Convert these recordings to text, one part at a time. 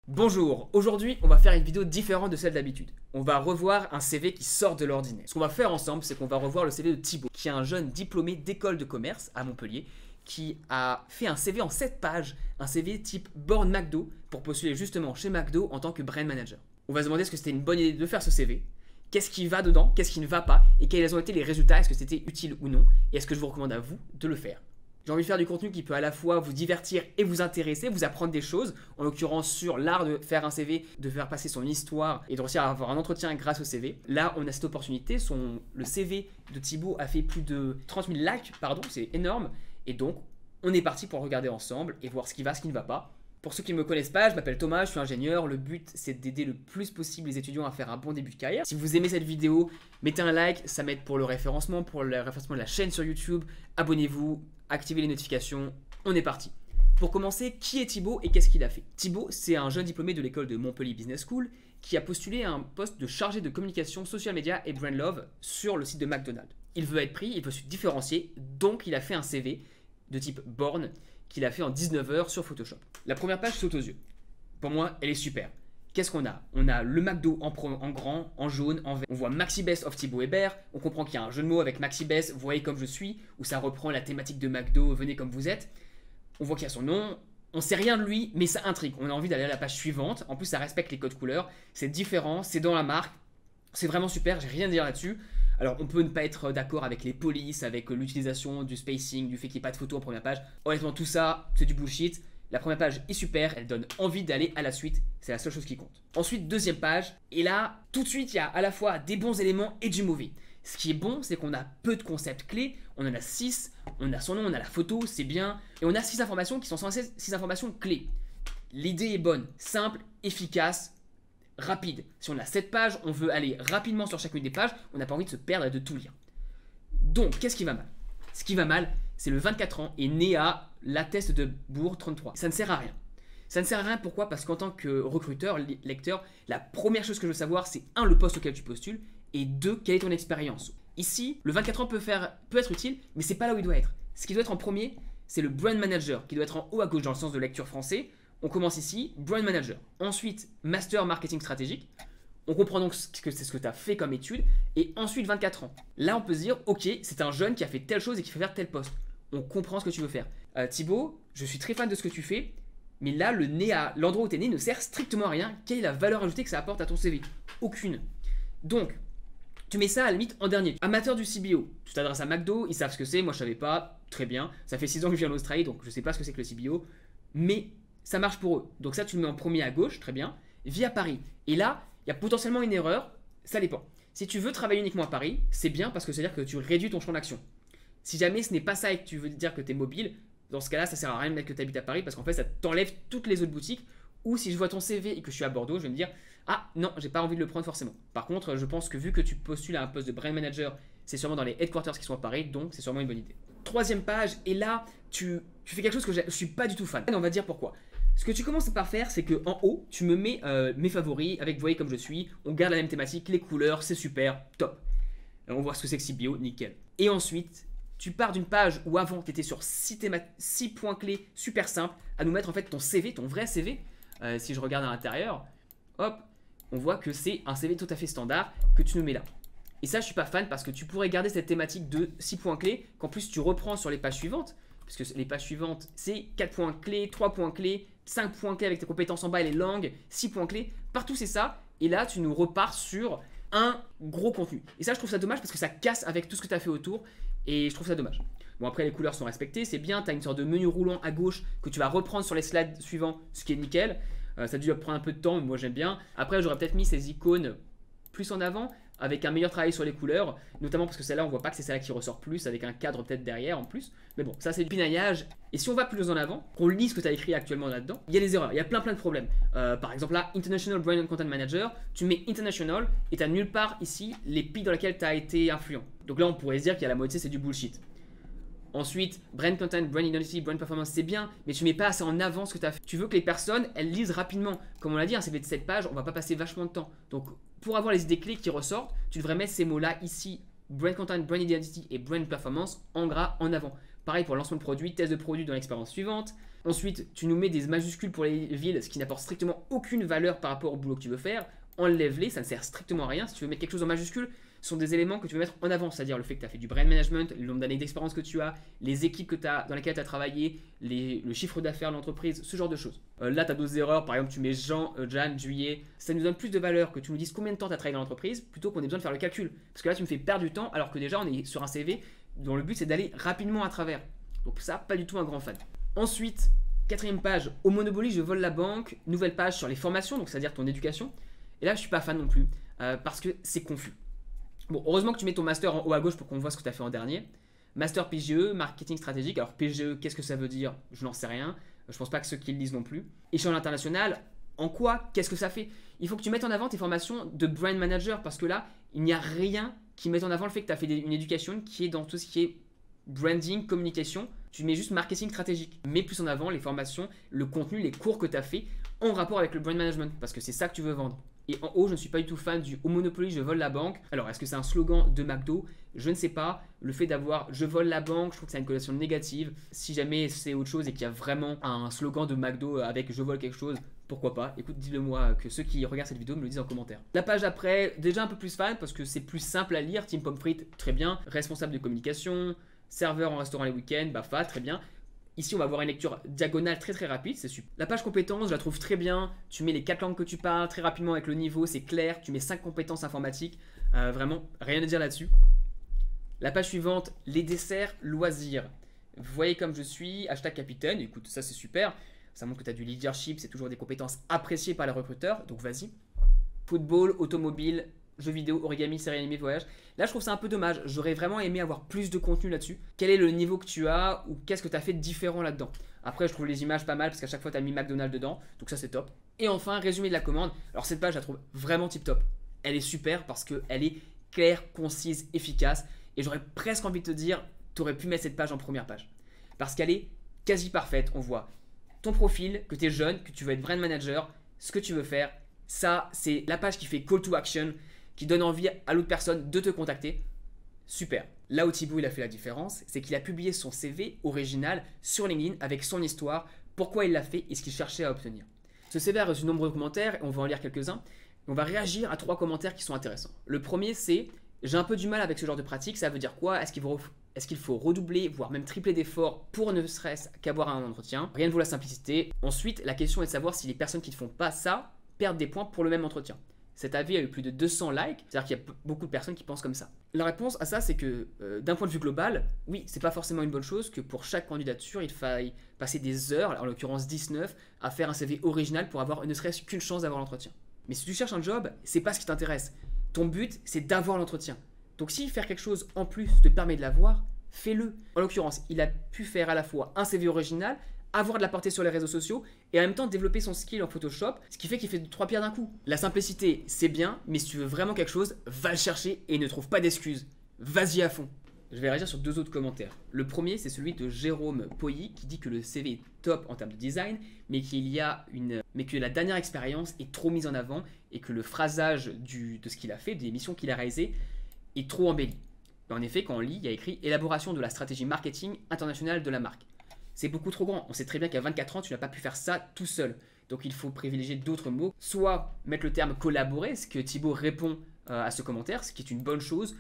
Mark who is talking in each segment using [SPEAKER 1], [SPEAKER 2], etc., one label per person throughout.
[SPEAKER 1] Bonjour, aujourd'hui on va faire une vidéo différente de celle d'habitude. On va revoir un CV qui sort de l'ordinaire. Ce qu'on va faire ensemble, c'est qu'on va revoir le CV de Thibaut, qui est un jeune diplômé d'école de commerce à Montpellier, qui a fait un CV en 7 pages, un CV type Born McDo, pour postuler justement chez McDo en tant que brand manager. On va se demander est-ce que c'était une bonne idée de faire ce CV, qu'est-ce qui va dedans, qu'est-ce qui ne va pas, et quels ont été les résultats, est-ce que c'était utile ou non, et est-ce que je vous recommande à vous de le faire. J'ai envie de faire du contenu qui peut à la fois vous divertir et vous intéresser, vous apprendre des choses, en l'occurrence sur l'art de faire un CV, de faire passer son histoire et de réussir à avoir un entretien grâce au CV. Là, on a cette opportunité, le CV de Thibaut a fait plus de 30 000 likes, c'est énorme, et donc on est parti pour regarder ensemble et voir ce qui va, ce qui ne va pas. Pour ceux qui ne me connaissent pas, je m'appelle Thomas, je suis ingénieur. Le but, c'est d'aider le plus possible les étudiants à faire un bon début de carrière. Si vous aimez cette vidéo, mettez un like, ça m'aide pour le référencement de la chaîne sur YouTube. Abonnez-vous, activez les notifications, on est parti. Pour commencer, qui est Thibaut et qu'est-ce qu'il a fait? Thibaut, c'est un jeune diplômé de l'école de Montpellier Business School qui a postulé à un poste de chargé de communication social media et brand love sur le site de McDonald's. Il veut être pris, il veut se différencier, donc il a fait un CV de type Born qu'il a fait en 19 heures sur Photoshop. La première page saute aux yeux. Pour moi, elle est super. Qu'est-ce qu'on a? On a le McDo en grand, en jaune, en vert. On voit Maxi Best of Thibaut Hébert. On comprend qu'il y a un jeu de mots avec Maxi Best, voyez comme je suis, où ça reprend la thématique de McDo, venez comme vous êtes. On voit qu'il y a son nom. On sait rien de lui, mais ça intrigue. On a envie d'aller à la page suivante. En plus, ça respecte les codes couleurs. C'est différent, c'est dans la marque. C'est vraiment super, j'ai rien à dire là-dessus. Alors, on peut ne pas être d'accord avec les polices, avec l'utilisation du spacing, du fait qu'il n'y ait pas de photo en première page. Honnêtement, tout ça, c'est du bullshit. La première page est super, elle donne envie d'aller à la suite, c'est la seule chose qui compte. Ensuite, deuxième page, et là, tout de suite, il y a à la fois des bons éléments et du mauvais. Ce qui est bon, c'est qu'on a peu de concepts clés, on en a 6, on a son nom, on a la photo, c'est bien, et on a 6 informations qui sont censées 6 informations clés. L'idée est bonne, simple, efficace, rapide. Si on a 7 pages, on veut aller rapidement sur chacune des pages, on n'a pas envie de se perdre et de tout lire. Donc, qu'est-ce qui va mal? Ce qui va mal, c'est le 24 ans et né à La Teste de Bourg 33. Ça ne sert à rien. Ça ne sert à rien, pourquoi? Parce qu'en tant que recruteur, lecteur, la première chose que je veux savoir, c'est 1, le poste auquel tu postules, et 2, quelle est ton expérience. Ici, le 24 ans peut être utile, mais c'est pas là où il doit être. Ce qui doit être en premier, c'est le brand manager, qui doit être en haut à gauche dans le sens de lecture français. On commence ici, brand manager. Ensuite, master marketing stratégique. On comprend donc que c'est ce que tu as fait comme étude. Et ensuite, 24 ans. Là, on peut se dire, ok, c'est un jeune qui a fait telle chose et qui fait faire tel poste. On comprend ce que tu veux faire. Thibaut, je suis très fan de ce que tu fais, mais là, l'endroit où tu es né ne sert strictement à rien. Quelle est la valeur ajoutée que ça apporte à ton CV? Aucune. Donc, tu mets ça à la limite en dernier. Amateur du CBO, tu t'adresses à McDo, ils savent ce que c'est, moi je savais pas, très bien. Ça fait 6 ans que je vis en Australie, donc je sais pas ce que c'est que le CBO. Mais ça marche pour eux. Donc ça, tu le mets en premier à gauche, très bien. Vis à Paris. Et là, il y a potentiellement une erreur, ça dépend. Si tu veux travailler uniquement à Paris, c'est bien parce que c'est-à-dire que tu réduis ton champ d'action. Si jamais ce n'est pas ça et que tu veux dire que tu es mobile, dans ce cas-là, ça sert à rien de mettre que tu habites à Paris parce qu'en fait, ça t'enlève toutes les autres boutiques. Ou si je vois ton CV et que je suis à Bordeaux, je vais me dire ah non, j'ai pas envie de le prendre forcément. Par contre, je pense que vu que tu postules à un poste de brand manager, c'est sûrement dans les headquarters qui sont à Paris, donc c'est sûrement une bonne idée. Troisième page, et là, tu fais quelque chose que je suis pas du tout fan. On va dire pourquoi. Ce que tu commences par faire, c'est que en haut, tu me mets mes favoris avec voyez comme je suis. On garde la même thématique, les couleurs, c'est super, top. On voit ce que c'est que CBO, nickel. Et ensuite, tu pars d'une page où avant, tu étais sur 6 points clés super simples à nous mettre en fait ton CV, ton vrai CV. Si je regarde à l'intérieur, hop, on voit que c'est un CV tout à fait standard que tu nous mets là. Et ça, je suis pas fan parce que tu pourrais garder cette thématique de 6 points clés qu'en plus tu reprends sur les pages suivantes. Parce que les pages suivantes, c'est 4 points clés, 3 points clés, 5 points clés avec tes compétences en bas et les langues, 6 points clés. Partout, c'est ça. Et là, tu nous repars sur un gros contenu. Et ça, je trouve ça dommage parce que ça casse avec tout ce que tu as fait autour. Et je trouve ça dommage. Bon, après, les couleurs sont respectées, c'est bien. Tu as une sorte de menu roulant à gauche que tu vas reprendre sur les slides suivants, ce qui est nickel. Ça a dû prendre un peu de temps, mais moi, j'aime bien. Après, j'aurais peut-être mis ces icônes plus en avant, avec un meilleur travail sur les couleurs, notamment parce que celle-là, on voit pas que c'est celle-là qui ressort plus, avec un cadre peut-être derrière en plus. Mais bon, ça c'est du pinaillage. Et si on va plus en avant, qu'on lit ce que tu as écrit actuellement là-dedans, il y a des erreurs, il y a plein de problèmes. Par exemple là, International Brand and Content Manager, tu mets International et tu n'as nulle part ici les pays dans lesquels tu as été influent. Donc là, on pourrait se dire qu'il y a la moitié, c'est du bullshit. Ensuite, brand content, brand identity, brand performance, c'est bien, mais tu mets pas assez en avant ce que tu as fait. Tu veux que les personnes, elles lisent rapidement. Comme on l'a dit, un CV de 7 pages, on va pas passer vachement de temps. Donc, pour avoir les idées clés qui ressortent, tu devrais mettre ces mots-là ici, brand content, brand identity et brand performance en gras en avant. Pareil pour lancement de produit, test de produit dans l'expérience suivante, Ensuite, tu nous mets des majuscules pour les villes, ce qui n'apporte strictement aucune valeur par rapport au boulot que tu veux faire. Enlève-les, ça ne sert strictement à rien. Si tu veux mettre quelque chose en majuscule, ce sont des éléments que tu veux mettre en avant, c'est-à-dire le fait que tu as fait du brand management, le nombre d'années d'expérience que tu as, les équipes dans lesquelles tu as travaillé, le chiffre d'affaires de l'entreprise, ce genre de choses. Là, tu as d'autres erreurs, par exemple, tu mets Jan, juillet. Ça nous donne plus de valeur que tu nous dises combien de temps tu as travaillé dans l'entreprise plutôt qu'on ait besoin de faire le calcul. Parce que là, tu me fais perdre du temps alors que déjà, on est sur un CV dont le but c'est d'aller rapidement à travers. Donc, ça, pas du tout un grand fan. Ensuite, quatrième page, au Monopoly, je vole la banque. Nouvelle page sur les formations, donc c'est-à-dire ton éducation. Et là, je suis pas fan non plus parce que c'est confus. Bon, heureusement que tu mets ton master en haut à gauche pour qu'on voit ce que tu as fait en dernier. Master PGE, marketing stratégique. Alors PGE, qu'est-ce que ça veut dire? Je n'en sais rien. Je pense pas que ceux qui le lisent non plus. Échange international, en quoi? Qu'est-ce que ça fait? Il faut que tu mettes en avant tes formations de brand manager parce que là, il n'y a rien qui mette en avant le fait que tu as fait une éducation qui est dans tout ce qui est branding, communication. Tu mets juste marketing stratégique. Mets plus en avant les formations, le contenu, les cours que tu as fait en rapport avec le brand management parce que c'est ça que tu veux vendre. Et en haut, je ne suis pas du tout fan du au Monopoly, je vole la banque. Alors, est-ce que c'est un slogan de McDo? Je ne sais pas. Le fait d'avoir je vole la banque, je trouve que c'est une connotation négative. Si jamais c'est autre chose et qu'il y a vraiment un slogan de McDo avec je vole quelque chose, pourquoi pas? Écoute, dis-le moi, que ceux qui regardent cette vidéo me le disent en commentaire. La page après, déjà un peu plus fan parce que c'est plus simple à lire. Team Pomme Frites, très bien. Responsable de communication, serveur en restaurant les week-ends, BAFA, très bien. Ici, on va avoir une lecture diagonale très rapide, c'est super. La page compétences, je la trouve très bien. Tu mets les 4 langues que tu parles très rapidement avec le niveau, c'est clair. Tu mets 5 compétences informatiques, vraiment, rien à dire là-dessus. La page suivante, les desserts, loisirs. Vous voyez comme je suis, hashtag capitaine, écoute, ça c'est super. Ça montre que tu as du leadership, c'est toujours des compétences appréciées par les recruteurs, donc vas-y. Football, automobile, jeux vidéo, origami, série animée, voyage. Là, je trouve ça un peu dommage. J'aurais vraiment aimé avoir plus de contenu là-dessus. Quel est le niveau que tu as ou qu'est-ce que tu as fait de différent là-dedans? Après, je trouve les images pas mal parce qu'à chaque fois, tu as mis McDonald's dedans. Donc ça, c'est top. Et enfin, résumé de la commande. Alors cette page, je la trouve vraiment tip-top. Elle est super parce qu'elle est claire, concise, efficace. Et j'aurais presque envie de te dire, tu aurais pu mettre cette page en première page. Parce qu'elle est quasi parfaite. On voit ton profil, que tu es jeune, que tu veux être brand manager, ce que tu veux faire. Ça, c'est la page qui fait call to action, qui donne envie à l'autre personne de te contacter. Super. Là où Thibaut il a fait la différence, c'est qu'il a publié son CV original sur LinkedIn avec son histoire, pourquoi il l'a fait et ce qu'il cherchait à obtenir. Ce CV a reçu de nombreux commentaires et on va en lire quelques-uns. On va réagir à 3 commentaires qui sont intéressants. Le premier c'est « J'ai un peu du mal avec ce genre de pratique, ça veut dire quoi? Est-ce qu'il faut redoubler, voire même tripler d'efforts pour ne serait-ce qu'avoir un entretien? Rien ne vaut la simplicité. » Ensuite, la question est de savoir si les personnes qui ne font pas ça perdent des points pour le même entretien. Cet avis a eu plus de 200 likes, c'est-à-dire qu'il y a beaucoup de personnes qui pensent comme ça. La réponse à ça, c'est que d'un point de vue global, oui, c'est pas forcément une bonne chose que pour chaque candidature, il faille passer des heures, en l'occurrence 19, à faire un CV original pour avoir ne serait-ce qu'une chance d'avoir l'entretien. Mais si tu cherches un job, c'est pas ce qui t'intéresse. Ton but, c'est d'avoir l'entretien. Donc si faire quelque chose en plus te permet de l'avoir, fais-le. En l'occurrence, il a pu faire à la fois un CV original, avoir de la portée sur les réseaux sociaux et en même temps développer son skill en Photoshop, ce qui fait qu'il fait 3 pierres d'un coup. La simplicité, c'est bien, mais si tu veux vraiment quelque chose, va le chercher et ne trouve pas d'excuses. Vas-y à fond. Je vais réagir sur 2 autres commentaires. Le premier, c'est celui de Jérôme Poilly qui dit que le CV est top en termes de design, mais que la dernière expérience est trop mise en avant et que le phrasage de ce qu'il a fait, des missions qu'il a réalisées, est trop embelli. En effet, quand on lit, il y a écrit « Élaboration de la stratégie marketing internationale de la marque ». C'est beaucoup trop grand. On sait très bien qu'à 24 ans, tu n'as pas pu faire ça tout seul. Donc il faut privilégier d'autres mots. Soit mettre le terme collaborer, ce que Thibaut répond à ce commentaire, ce qui est une bonne chose.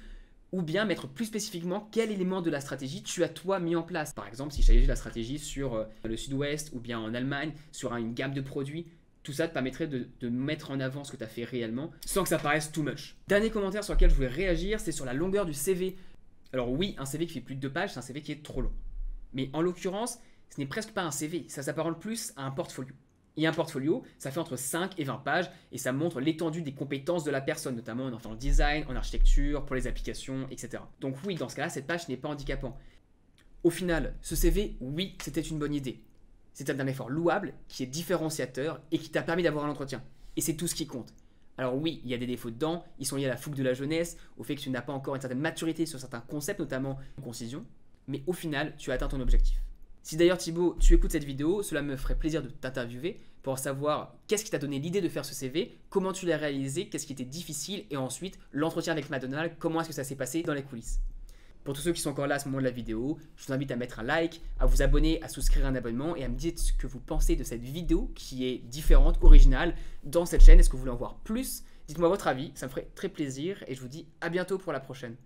[SPEAKER 1] Ou bien mettre plus spécifiquement quel élément de la stratégie tu as toi mis en place. Par exemple, si s'agit de la stratégie sur le sud-ouest ou bien en Allemagne, sur une gamme de produits. Tout ça te permettrait de mettre en avant ce que tu as fait réellement sans que ça paraisse too much. Dernier commentaire sur lequel je voulais réagir, c'est sur la longueur du CV. Alors oui, un CV qui fait plus de 2 pages, c'est un CV qui est trop long. Mais en l'occurrence, ce n'est presque pas un CV, ça s'apparente plus à un portfolio. Et un portfolio, ça fait entre 5 et 20 pages et ça montre l'étendue des compétences de la personne, notamment en le design, en architecture, pour les applications, etc. Donc oui, dans ce cas-là, cette page n'est pas handicapant. Au final, ce CV, oui, c'était une bonne idée. C'est un effort louable qui est différenciateur et qui t'a permis d'avoir un entretien. Et c'est tout ce qui compte. Alors oui, il y a des défauts dedans, ils sont liés à la fougue de la jeunesse, au fait que tu n'as pas encore une certaine maturité sur certains concepts, notamment concision, mais au final, tu as atteint ton objectif. Si d'ailleurs Thibaut, tu écoutes cette vidéo, cela me ferait plaisir de t'interviewer pour savoir qu'est-ce qui t'a donné l'idée de faire ce CV, comment tu l'as réalisé, qu'est-ce qui était difficile et ensuite l'entretien avec McDonald's, comment est-ce que ça s'est passé dans les coulisses. Pour tous ceux qui sont encore là à ce moment de la vidéo, je vous invite à mettre un like, à vous abonner, à souscrire un abonnement et à me dire ce que vous pensez de cette vidéo qui est différente, originale dans cette chaîne. Est-ce que vous voulez en voir plus? Dites-moi votre avis, ça me ferait très plaisir et je vous dis à bientôt pour la prochaine.